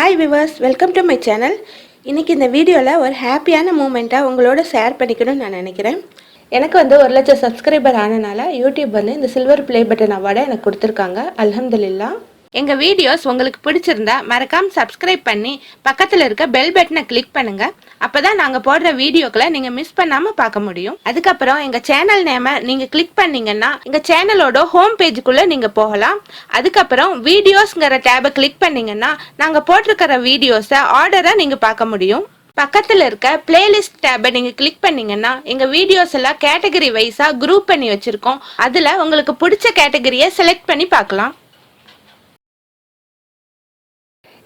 Hi viewers, welcome to my channel. இன்றைக்கி இந்த வீடியோவில் ஒரு ஹாப்பியான மூமெண்ட்டாக உங்களோட ஷேர் பண்ணிக்கணும்னு நான் நினைக்கிறேன். எனக்கு 1 லட்சம் சப்ஸ்கிரைபர் ஆனனால யூடியூப் இந்த சில்வர் ப்ளே பட்டன் அவார்டை எனக்கு கொடுத்துருக்காங்க. அல்ஹம்துலில்லாஹ். எங்கள் வீடியோஸ் உங்களுக்கு பிடிச்சிருந்தா மறக்காமல் சப்ஸ்கிரைப் பண்ணி பக்கத்தில் இருக்க பெல் பட்டனை கிளிக் பண்ணுங்கள். அப்போ தான் நாங்கள் போடுற வீடியோக்களை நீங்கள் மிஸ் பண்ணாமல் பார்க்க முடியும். அதுக்கப்புறம் எங்கள் சேனல் நேமை நீங்கள் கிளிக் பண்ணீங்கன்னா எங்கள் சேனலோட ஹோம் பேஜுக்குள்ளே நீங்கள் போகலாம். அதுக்கப்புறம் வீடியோஸ்ங்கிற டேபை கிளிக் பண்ணீங்கன்னா நாங்கள் போட்டிருக்கிற வீடியோஸை ஆர்டரை நீங்கள் பார்க்க முடியும். பக்கத்தில் இருக்க பிளேலிஸ்ட் டேபை நீங்கள் கிளிக் பண்ணீங்கன்னா எங்கள் வீடியோஸ் எல்லாம் கேட்டகரி வைஸாக குரூப் பண்ணி வச்சுருக்கோம். அதில் உங்களுக்கு பிடிச்ச கேட்டகரியை செலக்ட் பண்ணி பார்க்கலாம்.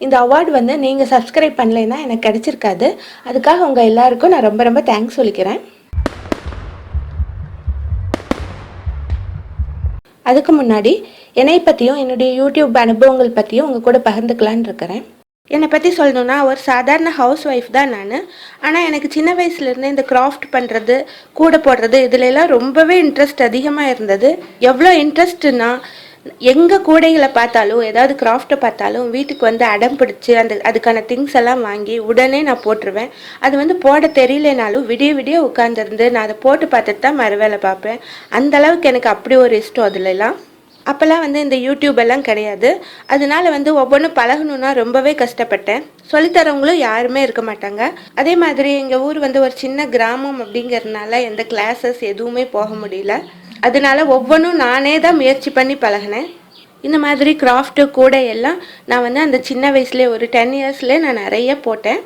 இந்த அவார்டு நீங்கள் சப்ஸ்கிரைப் பண்ணலைன்னா எனக்கு கிடைச்சிருக்காது. அதுக்காக உங்கள் எல்லாருக்கும் நான் ரொம்ப ரொம்ப தேங்க்ஸ் சொல்லிக்கிறேன். அதுக்கு முன்னாடி என்னை பற்றியும் என்னுடைய யூடியூப் அனுபவங்கள் பற்றியும் உங்கள் கூட பகிர்ந்துக்கலான்னு இருக்கிறேன். என்னை பற்றி சொல்லணுன்னா ஒரு சாதாரண ஹவுஸ் ஒய்ஃப் தான் நான். ஆனால் எனக்கு சின்ன வயசுலேருந்து இந்த கிராஃப்ட் பண்ணுறது, கூடை போடுறது இதுலெல்லாம் ரொம்பவே இன்ட்ரெஸ்ட் அதிகமாக இருந்தது. எவ்வளோ இன்ட்ரெஸ்ட்டுன்னா எங்கே கூடைகளை பார்த்தாலும் ஏதாவது கிராஃப்டை பார்த்தாலும் வீட்டுக்கு அடம் பிடிச்சி அதுக்கான திங்ஸ் எல்லாம் வாங்கி உடனே நான் போட்டுருவேன். அது போட தெரியலனாலும் விடிய விடிய உட்காந்துருந்து நான் அதை போட்டு பார்த்துட்டு தான் மறுவேலை பார்ப்பேன். அந்தளவுக்கு எனக்கு அப்படி ஒரு இஷ்டம் அதுலலாம். அப்போல்லாம் இந்த யூடியூப் எல்லாம் கிடையாது. அதனால ஒவ்வொன்றும் பழகணுன்னா ரொம்பவே கஷ்டப்பட்டேன். சொல்லித்தரவங்களும் யாருமே இருக்க மாட்டாங்க. அதே மாதிரி எங்கள் ஊர் ஒரு சின்ன கிராமம் அப்படிங்கிறதுனால எந்த கிளாஸஸ் எதுவுமே போக முடியல. அதனால ஒவ்வொன்றும் நானே தான் முயற்சி பண்ணி பழகினேன். இந்த மாதிரி கிராஃப்ட்டு கூடை எல்லாம் நான் அந்த சின்ன வயசுலேயே ஒரு 10 இயர்ஸ்லேயே நான் நிறைய போட்டேன்.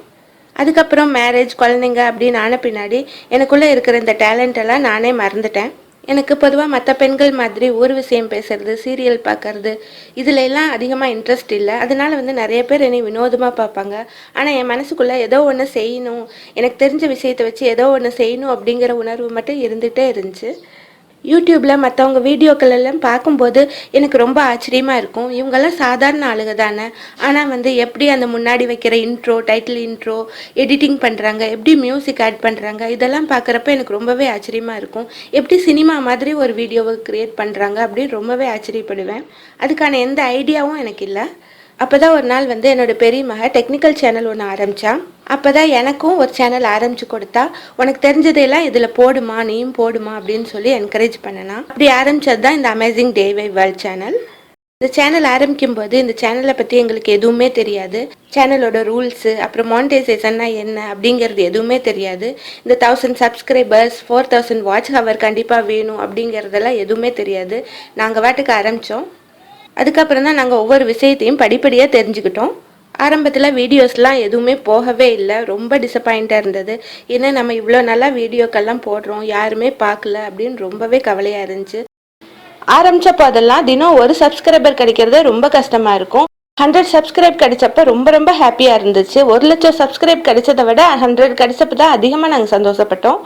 அதுக்கப்புறம் மேரேஜ், குழந்தைங்க அப்படின்னு ஆன பின்னாடி எனக்குள்ளே இருக்கிற இந்த டேலண்ட் எல்லாம் நானே மறந்துட்டேன். எனக்கு பொதுவாக மற்ற பெண்கள் மாதிரி ஊர் விஷயம் பேசுறது, சீரியல் பார்க்கறது இதில் எல்லாம் அதிகமாக இன்ட்ரெஸ்ட் இல்லை. அதனால நிறைய பேர் என்னை வினோதமாக பார்ப்பாங்க. ஆனால் என் மனசுக்குள்ளே ஏதோ ஒன்று செய்யணும், எனக்கு தெரிஞ்ச விஷயத்தை வச்சு ஏதோ ஒன்று செய்யணும் அப்படிங்கிற உணர்வு மட்டும் இருந்துகிட்டே இருந்துச்சு. யூடியூப்பில் மற்றவங்க வீடியோக்கள் எல்லாம் பார்க்கும்போது எனக்கு ரொம்ப ஆச்சரியமாக இருக்கும். இவங்கெல்லாம் சாதாரண ஆளுங்க தானே, ஆனால் எப்படி அந்த முன்னாடி வைக்கிற இன்ட்ரோ, டைட்டில் இன்ட்ரோ எடிட்டிங் பண்ணுறாங்க, எப்படி மியூசிக் ஆட் பண்ணுறாங்க, இதெல்லாம் பார்க்குறப்ப எனக்கு ரொம்பவே ஆச்சரியமாக இருக்கும். எப்படி சினிமா மாதிரி ஒரு வீடியோவை க்ரியேட் பண்ணுறாங்க அப்படின்னு ரொம்பவே ஆச்சரியப்படுவேன். அதுக்கான எந்த ஐடியாவும் எனக்கு இல்லை. அப்போ தான் ஒரு நாள் என்னோடய பெரிய மக டெக்னிக்கல் சேனல் ஒன்று ஆரம்பித்தான். அப்போ தான் எனக்கும் ஒரு சேனல் ஆரம்பித்து கொடுத்தா, உனக்கு தெரிஞ்சதெல்லாம் இதில் போடுமா, நீயும் போடுமா அப்படின்னு சொல்லி என்கரேஜ் பண்ணனா. அப்படி ஆரம்பித்தது தான் இந்த அமேசிங் DIY வேர்ல்ட் சேனல். இந்த சேனல் ஆரம்பிக்கும் போது இந்த சேனலை பற்றி எங்களுக்கு எதுவுமே தெரியாது. சேனலோட ரூல்ஸு, அப்புறம் மானிட்டைசேஷன்னா என்ன அப்படிங்கிறது எதுவுமே தெரியாது. இந்த 1000 சப்ஸ்கிரைபர்ஸ், 4000 வாட்ச் ஹவர் கண்டிப்பாக வேணும் அப்படிங்கிறதெல்லாம் எதுவுமே தெரியாது. நாங்கள் வாட்டுக்கு ஆரம்பித்தோம். அதுக்கப்புறம் தான் நாங்கள் ஒவ்வொரு விஷயத்தையும் படிப்படியாக தெரிஞ்சுக்கிட்டோம். ஆரம்பத்தில் வீடியோஸ்லாம் எதுவுமே போகவே இல்லை. ரொம்ப டிசப்பாயிண்ட்டாக இருந்தது. ஏன்னா நம்ம இவ்வளோ நல்லா வீடியோக்கெல்லாம் போடுறோம், யாருமே பார்க்கல அப்படின்னு ரொம்பவே கவலையாக இருந்துச்சு. ஆரம்பித்தப்போ அதெல்லாம் தினம் ஒரு சப்ஸ்கிரைபர் கிடைக்கிறது ரொம்ப கஷ்டமாக இருக்கும். 100 சப்ஸ்கிரைப் கிடைச்சப்ப ரொம்ப ரொம்ப ஹாப்பியாக இருந்துச்சு. 1 லட்சம் சப்ஸ்கிரைப் கிடைச்சதை விட 100 கிடைச்சப்ப தான் அதிகமாக நாங்கள் சந்தோஷப்பட்டோம்.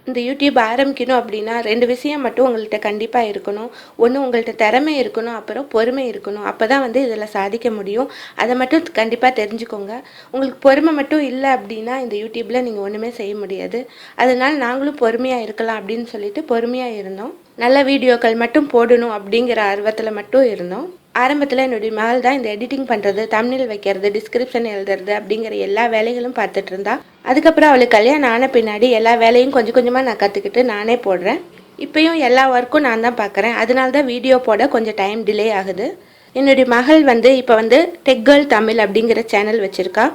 இந்த யூடியூப் ஆரம்பிக்கணும் அப்படின்னா 2 விஷயம் மட்டும் உங்கள்கிட்ட கண்டிப்பாக இருக்கணும். ஒன்று, உங்கள்கிட்ட திறமை இருக்கணும், அப்புறம் பொறுமை இருக்கணும். அப்போ தான் இதில் சாதிக்க முடியும். அதை மட்டும் கண்டிப்பாக தெரிஞ்சுக்கோங்க. உங்களுக்கு பொறுமை மட்டும் இல்லை அப்படின்னா இந்த யூடியூப்பில் நீங்கள் ஒன்றுமே செய்ய முடியாது. அதனால் நாங்களும் பொறுமையாக இருக்கலாம் அப்படின்னு சொல்லிட்டு பொறுமையாக இருந்தோம். நல்ல வீடியோக்கள் மட்டும் போடணும் அப்படிங்கிற ஆர்வத்தில் மட்டும் இருந்தோம். ஆரம்பத்தில் என்னுடைய மகள் தான் இந்த எடிட்டிங் பண்ணுறது, தம்ப்நெயில் வைக்கிறது, டிஸ்கிரிப்ஷன் எழுதுறது அப்படிங்கிற எல்லா வேலைகளும் பார்த்துட்டு இருந்தா. அதுக்கப்புறம் அவளுக்கு கல்யாணம் ஆன பின்னாடி எல்லா வேலையும் கொஞ்சம் கொஞ்சமாக நான் கற்றுக்கிட்டு நானே போடுறேன். இப்போயும் எல்லா ஒர்க்கும் நான் தான் பார்க்குறேன். அதனால தான் வீடியோ போட கொஞ்சம் டைம் டிலே ஆகுது. என்னுடைய மகள் இப்போ டெக் கேர்ள் தமிழ் அப்படிங்கிற சேனல் வச்சுருக்கா.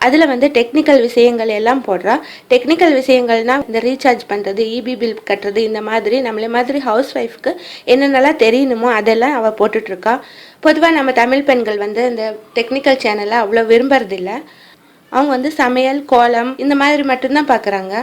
அதில் டெக்னிக்கல் விஷயங்கள் எல்லாம் போடுறா. டெக்னிக்கல் விஷயங்கள்னால் இந்த ரீசார்ஜ் பண்ணுறது, EB பில் கட்டுறது, இந்த மாதிரி நம்மளே மாதிரி ஹவுஸ் ஒய்ஃப்க்கு என்னென்னலாம் தெரியணுமோ அதெல்லாம் அவள் போட்டுட்ருக்கா. பொதுவாக நம்ம தமிழ் பெண்கள் இந்த டெக்னிக்கல் சேனலை அவ்வளோ விரும்புறதில்லை. அவங்க சமையல், கோலம் இந்த மாதிரி மட்டும்தான் பார்க்குறாங்க.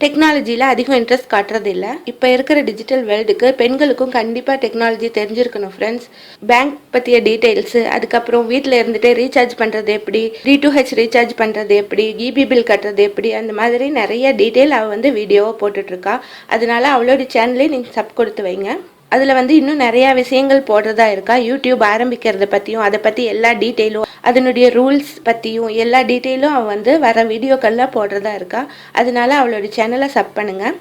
டெக்னாலஜியில் அதிகம் இன்ட்ரெஸ்ட் காட்டுறதில்லை. இப்போ இருக்கிற டிஜிட்டல் வேர்ல்டுக்கு பெண்களுக்கும் கண்டிப்பாக டெக்னாலஜி தெரிஞ்சிருக்கணும் ஃப்ரெண்ட்ஸ். பேங்க் பற்றிய டீட்டெயில்ஸு, அதுக்கப்புறம் வீட்டில் இருந்துகிட்டே ரீசார்ஜ் பண்ணுறது எப்படி, D2H ரீசார்ஜ் பண்ணுறது எப்படி, EB பில் கட்டுறது எப்படி, அந்த மாதிரி நிறைய டீட்டெயில் அவள் வீடியோவை போட்டுட்ருக்கா. அதனால அவளோட சேனலே நீங்கள் சப் கொடுத்து வைங்க. அதில் இன்னும் நிறையா விஷயங்கள் போடுறதா இருக்கா. யூடியூப் ஆரம்பிக்கிறத பற்றியும் அதை பற்றி எல்லா டீட்டெயிலும், அதனுடைய ரூல்ஸ் பற்றியும் எல்லா டீட்டெயிலும் அவள் வர வீடியோக்கள்லாம் போடுறதா இருக்கா. அதனால அவளோட சேனலை சப் பண்ணுங்கள்.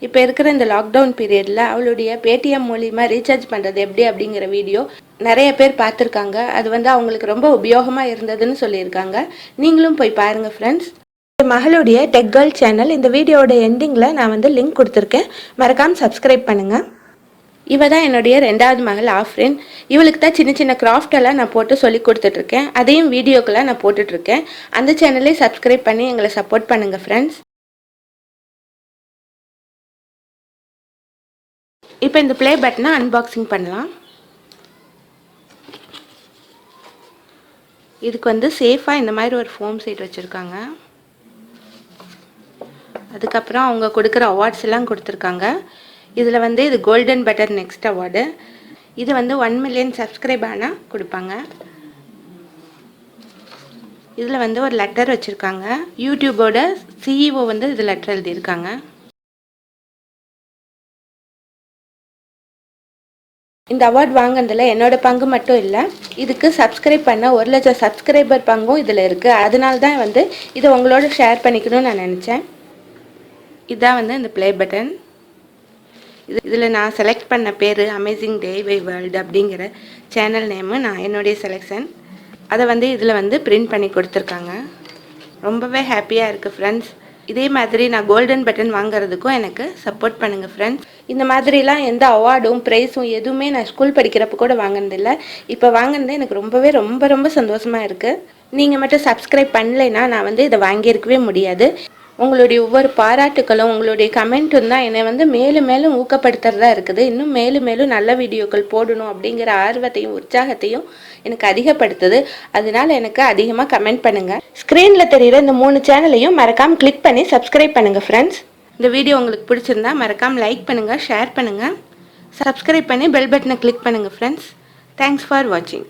இப்போ இருக்கிற இந்த லாக்டவுன் பீரியடில் அவளுடைய பேடிஎம் மூலிமா ரீசார்ஜ் பண்ணுறது எப்படி அப்படிங்கிற வீடியோ நிறைய பேர் பார்த்துருக்காங்க. அது வந்து அவங்களுக்கு ரொம்ப உபயோகமாக இருந்ததுன்னு சொல்லியிருக்காங்க. நீங்களும் போய் பாருங்கள் ஃப்ரெண்ட்ஸ். என் மகளுடைய டெக் கேர்ள் சேனல் இந்த வீடியோட எண்டிங்கில் நான் வந்து லிங்க் கொடுத்துருக்கேன். மறக்காமல் சப்ஸ்கிரைப் பண்ணுங்கள். இவ தான் என்னுடைய 2வது மகள் ஆஃப்ரின். இவளுக்கு தான் சின்ன சின்ன கிராஃப்டெல்லாம் நான் போட்டு சொல்லி கொடுத்துட்ருக்கேன். அதையும் வீடியோக்கெல்லாம் நான் போட்டுட்ருக்கேன். அந்த சேனலே சப்ஸ்கிரைப் பண்ணி எங்களை சப்போர்ட் பண்ணுங்கள் ஃப்ரெண்ட்ஸ். இப்போ இந்த ப்ளே பட்டனை அன்பாக்சிங் பண்ணலாம். இதுக்கு வந்து சேஃபாக இந்த மாதிரி ஒரு ஃபோம் சீட் வச்சுருக்காங்க. அதுக்கப்புறம் அவங்க கொடுக்குற அவார்ட்ஸ் எல்லாம் கொடுத்துருக்காங்க. இதில் வந்து இது கோல்டன் பட்டன் நெக்ஸ்ட் அவார்டு. இது வந்து 1 மில்லியன் சப்ஸ்கிரைப் ஆனால் கொடுப்பாங்க. இதில் வந்து ஒரு லெட்டர் வச்சுருக்காங்க. யூடியூபோட சிஇஓ வந்து இது லெட்டர் எழுதியிருக்காங்க. இந்த அவார்ட் வாங்கினதில் என்னோடய பங்கு மட்டும் இல்லை, இதுக்கு சப்ஸ்கிரைப் பண்ண 1 லட்சம் சப்ஸ்கிரைபர் பங்கும் இதில் இருக்குது. அதனால தான் வந்து இதை உங்களோட ஷேர் பண்ணிக்கணும்னு நான் நினச்சேன். இதுதான் வந்து இந்த ப்ளே பட்டன். இதில் நான் செலக்ட் பண்ண பேர் அமேசிங் டே பை வேர்ல்டு அப்படிங்கிற சேனல் நேமு நான் என்னுடைய செலெக்ஷன். அதை வந்து இதில் வந்து பிரிண்ட் பண்ணி கொடுத்துருக்காங்க. ரொம்பவே ஹாப்பியாக இருக்குது ஃப்ரெண்ட்ஸ். இதே மாதிரி நான் கோல்டன் பட்டன் வாங்குறதுக்கும் எனக்கு சப்போர்ட் பண்ணுங்கள் ஃப்ரெண்ட்ஸ். இந்த மாதிரிலாம் எந்த அவார்டும் ப்ரைஸும் எதுவுமே நான் ஸ்கூல் படிக்கிறப்ப கூட வாங்கினதில்லை. இப்போ வாங்கினது எனக்கு ரொம்பவே ரொம்ப ரொம்ப சந்தோஷமாக இருக்குது. நீங்கள் மட்டும் சப்ஸ்கிரைப் பண்ணலைன்னா நான் வந்து இதை வாங்கியிருக்கவே முடியாது. உங்களுடைய ஒவ்வொரு பாராட்டுக்களும் உங்களுடைய கமெண்ட்டும் தான் என்னை வந்து மேலும் மேலும் ஊக்கப்படுத்துறதா இருக்குது. இன்னும் மேலும் மேலும் நல்ல வீடியோக்கள் போடணும் அப்படிங்கிற ஆர்வத்தையும் உற்சாகத்தையும் எனக்கு அதிகப்படுத்துது. அதனால எனக்கு அதிகமாக கமெண்ட் பண்ணுங்கள். ஸ்க்ரீனில் தெரிகிற இந்த 3 சேனலையும் மறக்காமல் கிளிக் பண்ணி சப்ஸ்கிரைப் பண்ணுங்கள் ஃப்ரெண்ட்ஸ். இந்த வீடியோ உங்களுக்கு பிடிச்சிருந்தா மறக்காமல் லைக் பண்ணுங்கள், ஷேர் பண்ணுங்கள், சப்ஸ்கிரைப் பண்ணி பெல் பட்டனை கிளிக் பண்ணுங்கள் ஃப்ரெண்ட்ஸ். தேங்க்ஸ் ஃபார் வாட்சிங்.